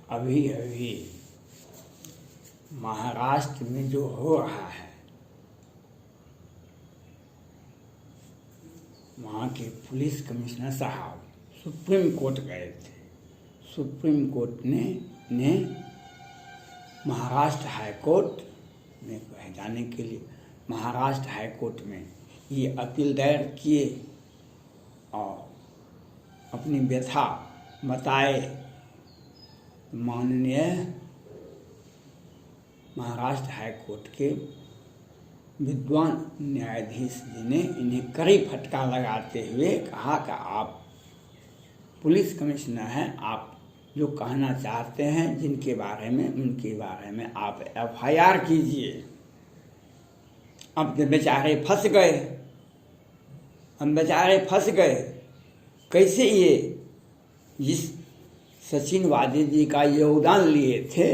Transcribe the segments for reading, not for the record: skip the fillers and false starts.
अभी अभी महाराष्ट्र में जो हो रहा है, वहाँ के पुलिस कमिश्नर साहब सुप्रीम कोर्ट गए थे। सुप्रीम कोर्ट ने महाराष्ट्र हाई कोर्ट में जाने के लिए महाराष्ट्र हाई कोर्ट में ये अपील दायर किए और अपनी व्यथा बताए। माननीय महाराष्ट्र हाई कोर्ट के विद्वान न्यायाधीश जी ने इन्हें कड़ी फटकार लगाते हुए कहा कि आप पुलिस कमिश्नर हैं, आप जो कहना चाहते हैं जिनके बारे में उनके बारे में आप एफआईआर कीजिए। अब बेचारे फंस गए, हम बेचारे फंस गए। कैसे ये जिस सचिन वाजे जी का योगदान लिए थे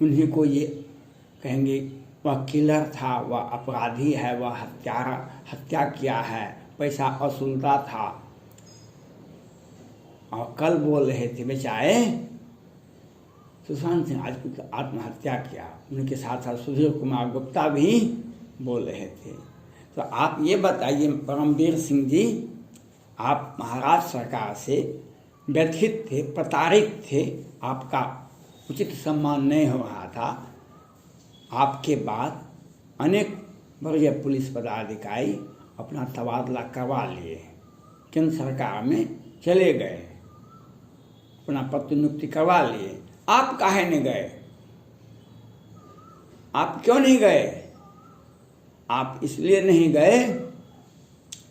उन्हीं को ये कहेंगे वह किलर था, वह अपराधी है, वह हत्या किया है, पैसा वसूलता था। और कल बोल रहे थे बेचारे सुशांत सिंह राजपूत आत्महत्या किया, उनके साथ साथ सुधीर कुमार गुप्ता भी बोल रहे थे। तो आप ये बताइए परमवीर सिंह जी, आप महाराष्ट्र सरकार से व्यथित थे, प्रताड़ित थे, आपका उचित सम्मान नहीं हो रहा था। आपके बाद अनेक वरीय पुलिस पदाधिकारी अपना तबादला करवा लिए, केंद्र सरकार में चले गए, अपना पदोन्नति करवा लिए। आप काहे नहीं गए? आप क्यों नहीं गए? आप इसलिए नहीं गए,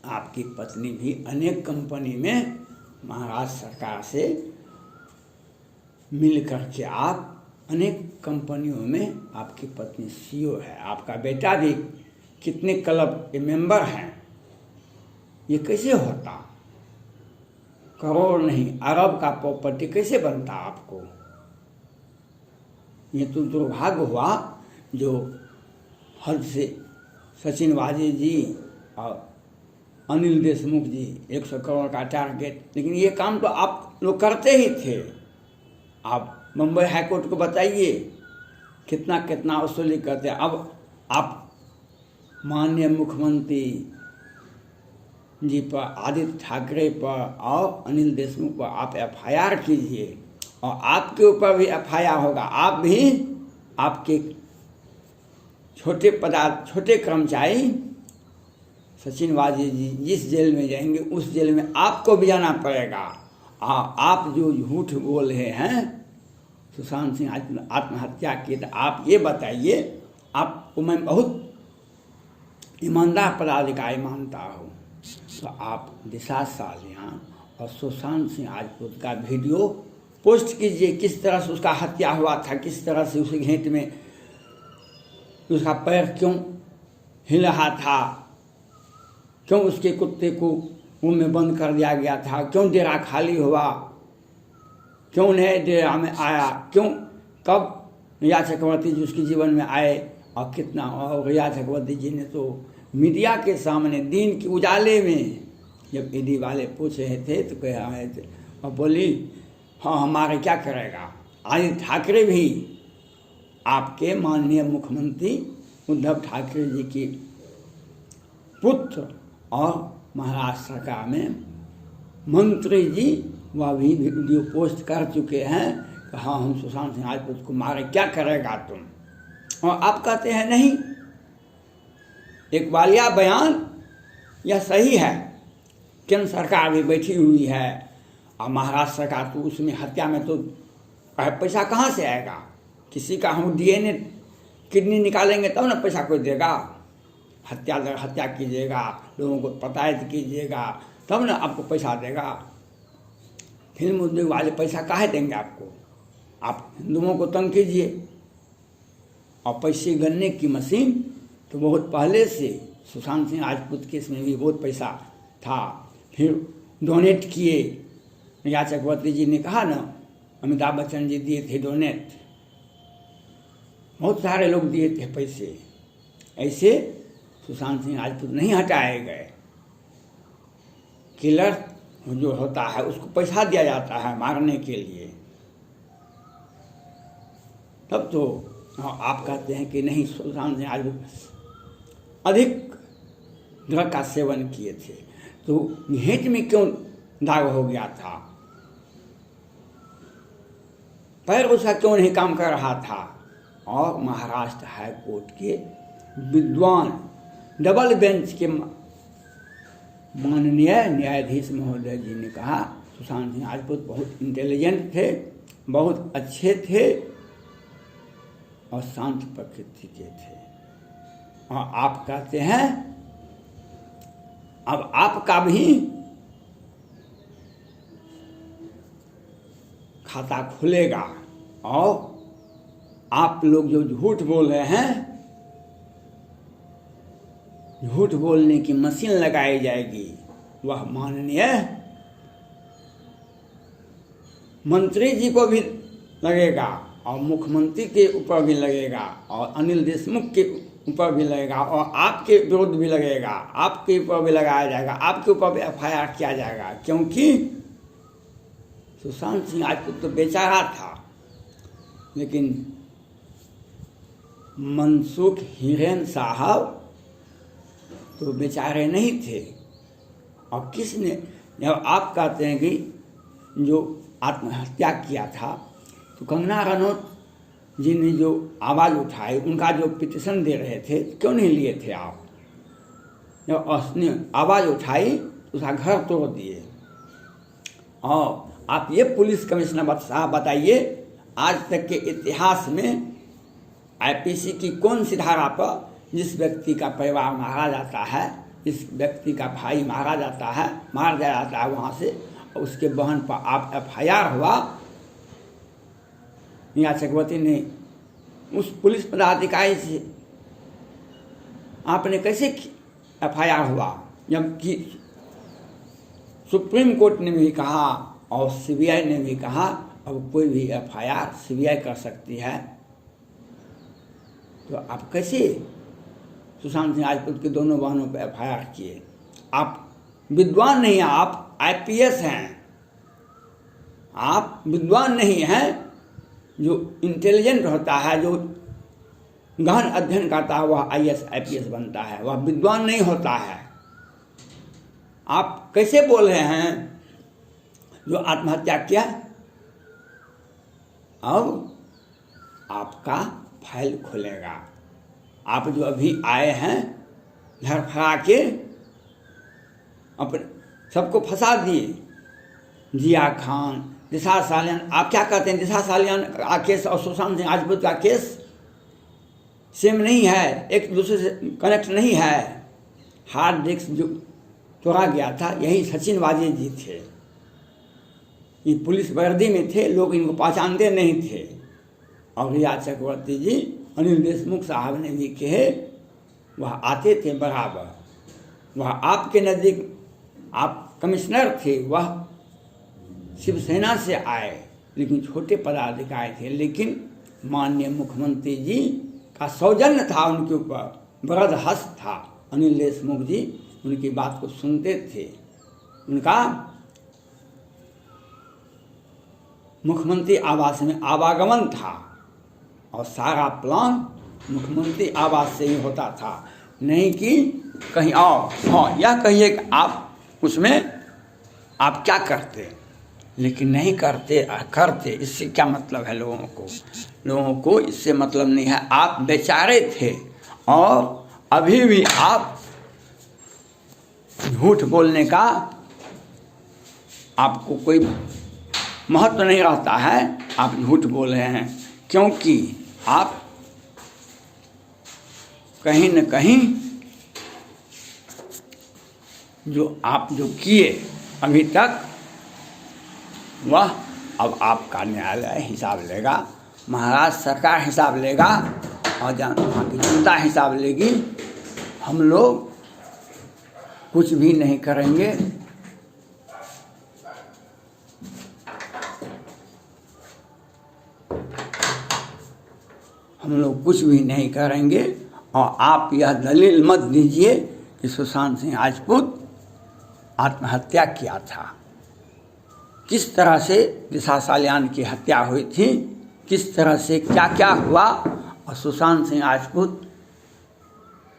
आपकी पत्नी भी अनेक कंपनी में महाराष्ट्र सरकार से मिल करके आप अनेक कंपनियों में आपकी पत्नी सीईओ है, आपका बेटा भी कितने क्लब के मेंबर हैं। ये कैसे होता? करोड़ नहीं अरब का प्रॉपर्टी कैसे बनता आपको? ये तो दुर्भाग्य हुआ जो हद से सचिन वाजे जी और अनिल देशमुख जी 100 करोड़ का टारगेट, लेकिन ये काम तो आप लोग करते ही थे। आप मुंबई हाई कोर्ट को बताइए कितना कितना वसूली करते हैं। अब आप माननीय मुख्यमंत्री जी पर, आदित्य ठाकरे पर और अनिल देशमुख पर आप एफआईआर कीजिए और आपके ऊपर भी एफआईआर होगा। आप भी, आपके छोटे कर्मचारी सचिन वाजे जी जिस जेल में जाएंगे उस जेल में आपको भी जाना पड़ेगा। आप जो झूठ बोल रहे हैं सुशांत सिंह आत्महत्या की, तो आप ये बताइए, आपको मैं बहुत ईमानदार पदाधिकारी मानता हूँ, तो आप दिशा सालियान और सुशांत सिंह राजपूत का वीडियो पोस्ट कीजिए, किस तरह से उसका हत्या हुआ था, किस तरह से उस घेंट में उसका पैर क्यों हिल रहा था, क्यों उसके कुत्ते को मुंह में बंद कर दिया गया था, क्यों डेरा खाली हुआ, क्यों नए डेरा में आया, क्यों कब रिया चक्रवर्ती जी उसके जीवन में आए और कितना। और रिया चक्रवर्ती जी ने तो मीडिया के सामने दिन के उजाले में जब ईडी वाले पूछ रहे थे तो कह रहे थे और बोली हाँ हमारे क्या करेगा। आदित्य ठाकरे भी आपके माननीय मुख्यमंत्री उद्धव ठाकरे जी की पुत्र और महाराष्ट्र सरकार में मंत्री जी वह भी वीडियो पोस्ट कर चुके हैं कि हाँ हम सुशांत सिंह राजपूत को मारे, क्या करेगा तुम। और आप कहते हैं नहीं। एक वालिया बयान यह सही है, केंद्र सरकार भी बैठी हुई है और महाराष्ट्र सरकार तो उसमें हत्या में तो पैसा कहाँ से आएगा। किसी का हम डीएनए किडनी निकालेंगे तब ना पैसा कोई देगा। हत्या कीजिएगा, लोगों को प्रताड़ित कीजिएगा तब ना आपको पैसा देगा। फिल्म उद्योग वाले पैसा काहे देंगे आपको। आप हिंदुओं को तंग कीजिए। और पैसे गनने की मशीन तो बहुत पहले से सुशांत सिंह राजपूत केस में भी बहुत पैसा था। फिर डोनेट किए, रिया चक्रवर्ती जी ने कहा ना, अमिताभ बच्चन जी दिए थे डोनेट, बहुत सारे लोग दिए थे पैसे। ऐसे सुशांत सिंह राजपूत नहीं हटाए गए। किलर जो होता है उसको पैसा दिया जाता है मारने के लिए, तब तो आप कहते हैं कि नहीं सुशांत सिंह राजपूत अधिक ड्रग का सेवन किए थे, तो घेंट में क्यों दाग हो गया था, पैर उसका क्यों नहीं काम कर रहा था। और महाराष्ट्र हाई कोर्ट के विद्वान डबल बेंच के माननीय न्यायाधीश महोदय जी ने कहा सुशांत सिंह राजपूत बहुत इंटेलिजेंट थे, बहुत अच्छे थे और शांत प्रकृति के थे। और आप कहते हैं अब आपका भी खाता खुलेगा और आप लोग जो झूठ बोल रहे हैं, झूठ बोलने की मशीन लगाई जाएगी, वह माननीय मंत्री जी को भी लगेगा और मुख्यमंत्री के ऊपर भी लगेगा और अनिल देशमुख के ऊपर भी लगेगा और आपके विरुद्ध भी लगेगा, आपके ऊपर भी लगाया जाएगा, आपके ऊपर भी FIR किया जाएगा, क्योंकि सुशांत सिंह राजपूत तो बेचारा था, लेकिन मनसुख हिरेन साहब तो बेचारे नहीं थे। और किसने, जब आप कहते हैं कि जो आत्महत्या किया था, तो कंगना रनौत जी ने जो आवाज़ उठाई, उनका जो पिटीशन दे रहे थे, क्यों नहीं लिए थे आप। जब उसने आवाज़ उठाई तो उसका घर तोड़ दिए। और आप ये पुलिस कमिश्नर साहब बताइए, आज तक के इतिहास में IPC की कौन सी धारा पर जिस व्यक्ति का परिवार मारा जाता है, जिस व्यक्ति का भाई मारा जाता है, मार दिया जाता है वहाँ से, और उसके बहन पर आप FIR हुआ, मीरा चक्रवर्ती ने उस पुलिस पदाधिकारी से आपने कैसे FIR हुआ, जबकि सुप्रीम कोर्ट ने भी कहा और CBI ने भी कहा अब कोई भी FIR CBI कर सकती है, तो आप कैसे सुशांत सिंह राजपूत के दोनों बहनों पर FIR किए। आप विद्वान नहीं हैं, आप IPS हैं, आप विद्वान नहीं हैं। जो इंटेलिजेंट होता है, जो गहन अध्ययन करता है, वह IAS IPS बनता है, वह विद्वान नहीं होता है। आप कैसे बोल रहे हैं जो आत्महत्या किया। अब आपका फाइल खुलेगा। आप जो अभी आए हैं धरफड़ा के अपने सबको फंसा दिए, जिया खान, दिशा सालियान, आप क्या कहते हैं, दिशा सालियान का केस और सुशांत सिंह राजपूत का केस सेम नहीं है, एक दूसरे से कनेक्ट नहीं है। हार्ड डिस्क जो तोड़ा गया था, यही सचिन वाजे जी थे। ये पुलिस वर्दी में थे, लोग इनको पहचानते नहीं थे। और मीरा चक्रवर्ती जी, अनिल देशमुख साहब ने भी कहे, वह आते थे बराबर, वह आपके नज़दीक, आप कमिश्नर थे, वह शिवसेना से आए, लेकिन छोटे पदाधिकारी थे, लेकिन माननीय मुख्यमंत्री जी का सौजन्य था उनके ऊपर, बरद हस्त था। अनिल देशमुख जी उनकी बात को सुनते थे। उनका मुख्यमंत्री आवास में आवागमन था और सारा प्लान मुख्यमंत्री आवास से ही होता था, नहीं कि कहीं और। हाँ, यह कहिए कि आप उसमें आप क्या करते, लेकिन नहीं करते। इससे क्या मतलब है लोगों को इससे मतलब नहीं है। आप बेचारे थे और अभी भी आप झूठ बोलने का आपको कोई महत्व नहीं रहता है। आप झूठ बोल रहे हैं क्योंकि आप कहीं न कहीं जो आप जो किए अभी तक, वह अब आपका न्यायालय हिसाब लेगा, महाराष्ट्र सरकार हिसाब लेगा और वहाँ की जनता हिसाब लेगी। हम लोग कुछ भी नहीं करेंगे। हम लोग कुछ भी नहीं करेंगे और आप यह दलील मत दीजिए कि सुशांत सिंह राजपूत आत्महत्या किया था। किस तरह से दिशा सालियान की हत्या हुई थी, किस तरह से क्या क्या हुआ, और सुशांत सिंह राजपूत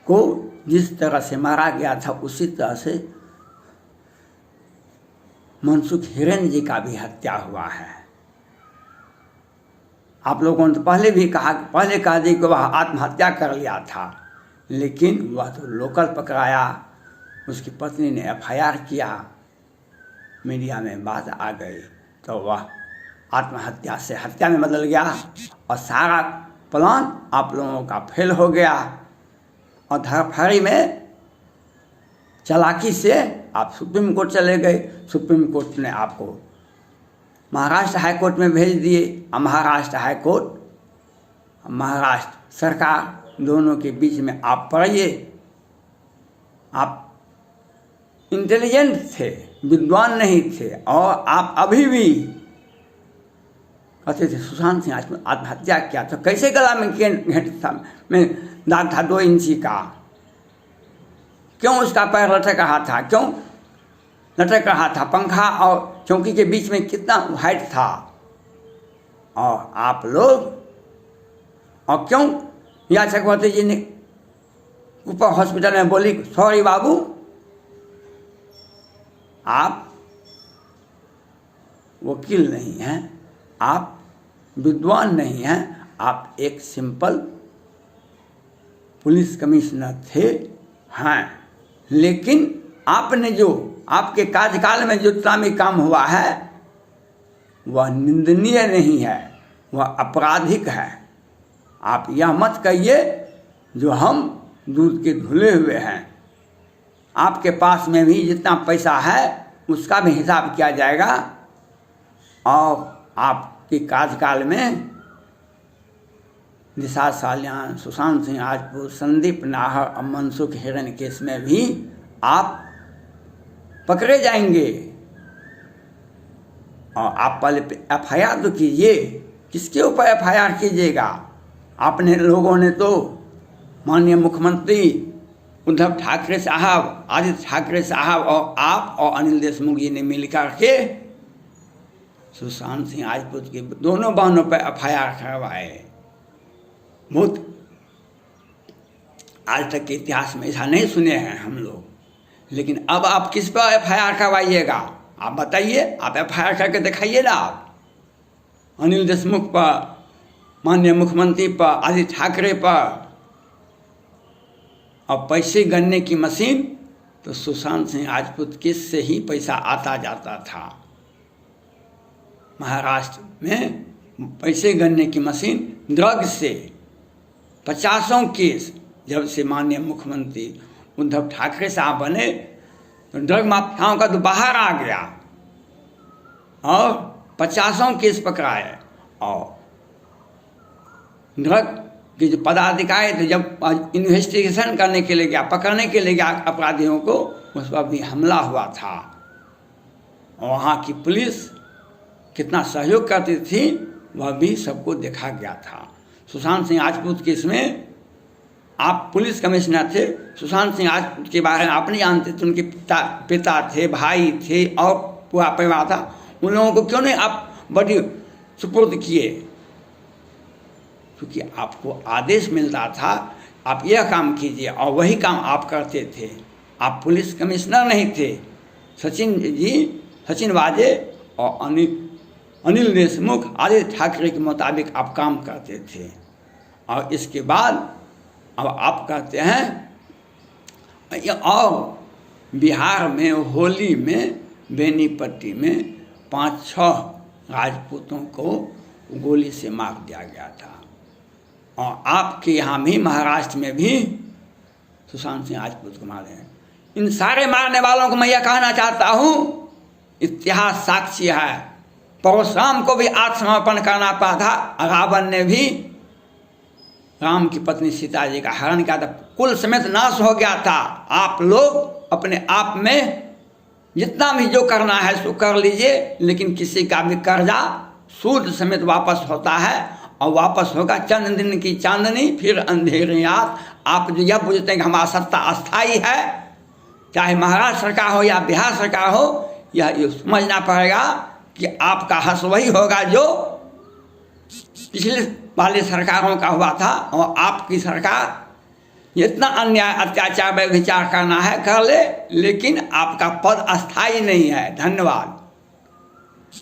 को जिस तरह से मारा गया था उसी तरह से मनसुख हिरेन जी का भी हत्या हुआ है। आप लोगों ने तो पहले कहा दी कि वह आत्महत्या कर लिया था, लेकिन वह तो लोकल पकड़ाया, उसकी पत्नी ने एफआईआर किया, मीडिया में बात आ गई तो वह आत्महत्या से हत्या में बदल गया और सारा प्लान आप लोगों का फेल हो गया और धड़फड़ी में चालाकी से आप सुप्रीम कोर्ट चले गए। सुप्रीम कोर्ट ने आपको महाराष्ट्र हाई कोर्ट में भेज दिए और महाराष्ट्र हाई कोर्ट महाराष्ट्र सरकार दोनों के बीच में आप पड़िए। आप इंटेलिजेंट थे, विद्वान नहीं थे, और आप अभी भी कहते थे सुशांत सिंह राजपूत आत्महत्या किया तो कैसे गला में में दाग था 2 इंची का, क्यों उसका पैर लटक रहा था, क्यों लटक रहा था, पंखा और चौकी के बीच में कितना हाइट था, और आप लोग और क्यों या चक्रवर्ती जी ने ऊपर हॉस्पिटल में बोली सॉरी बाबू, आप वकील नहीं हैं, आप विद्वान नहीं हैं, आप एक सिंपल पुलिस कमिश्नर थे हैं, लेकिन आपने जो आपके कार्यकाल में जो इस्लामिक काम हुआ है वह निंदनीय नहीं है, वह आपराधिक है। आप यह मत कहिए जो हम दूध के धुले हुए हैं। आपके पास में भी जितना पैसा है उसका भी हिसाब किया जाएगा, और आपके कार्यकाल में दिशा सालियान, सुशांत सिंह राजपूत, संदीप नाहर और मनसुख हिरेन केस में भी आप पकड़े जाएंगे। और आप पहले एफआईआर तो कीजिए, किसके ऊपर एफआईआर कीजिएगा? आपने लोगों ने तो माननीय मुख्यमंत्री उद्धव ठाकरे साहब, आदित्य ठाकरे साहब और आप और अनिल देशमुख जी ने मिलकर के सुशांत सिंह राजपूत के दोनों बहनों पर एफआईआर करवाए। बहुत आज तक के इतिहास में ऐसा नहीं सुने हैं हम लोग, लेकिन अब आप किस पर एफआईआर करवाइएगा? आप बताइए, आप एफआईआर करके दिखाइए ना। आप अनिल देशमुख पर, माननीय मुख्यमंत्री पर, आदित्य ठाकरे पर, और पैसे गणने की मशीन तो सुशांत सिंह राजपूत केस से ही पैसा आता जाता था। महाराष्ट्र में पैसे गणने की मशीन ड्रग से 50 केस, जब से माननीय मुख्यमंत्री उद्धव ठाकरे साहब बने तो ड्रग माफियाओं का तो बाहर आ गया और 50 केस पकड़ाए। और ड्रग के जो पदाधिकारी थे जब इन्वेस्टिगेशन करने के लिए गया, पकड़ने के लिए गया अपराधियों को, उस पर भी हमला हुआ था। और वहाँ की पुलिस कितना सहयोग करती थी वह भी सबको देखा गया था। सुशांत सिंह राजपूत केस में आप पुलिस कमिश्नर थे, सुशांत सिंह राजपूत के बारे में आप नहीं जानते थे, उनके पिता थे, भाई थे और पूरा परिवार था। उन लोगों को क्यों नहीं आप बड़ी सुपुर्द किए? क्योंकि आपको आदेश मिलता था आप यह काम कीजिए और वही काम आप करते थे। आप पुलिस कमिश्नर नहीं थे। सचिन वाजे और अनिल देशमुख, आदित्य ठाकरे के मुताबिक आप काम करते थे। और इसके बाद अब आप कहते हैं, और बिहार में होली में बेनीपट्टी में 5-6 राजपूतों को गोली से मार दिया गया था। और आपके यहाँ भी महाराष्ट्र में भी सुशांत सिंह राजपूत को मारे हैं। इन सारे मारने वालों को मैं यह कहना चाहता हूँ, इतिहास साक्षी है, परशुराम को भी आत्मसमर्पण करना पड़ा था। रावण ने भी राम की पत्नी सीता जी का हरण किया था, कुल समेत नाश हो गया था। आप लोग अपने आप में जितना भी जो करना है सो कर लीजिए, लेकिन किसी का भी कर्जा सूद समेत वापस होता है और वापस होगा। चंद दिन की चांदनी फिर अंधेरी रात। आप जो यह पूछते हैं कि हमारा सत्ता अस्थायी है, चाहे महाराष्ट्र सरकार हो या बिहार सरकार हो, यह ये समझना पड़ेगा कि आपका हश्र वही होगा जो पिछले वाले सरकारों का हुआ था, और आपकी सरकार जितना अन्याय अत्याचार में विचार करना है कर ले, लेकिन आपका पद अस्थायी नहीं है। धन्यवाद।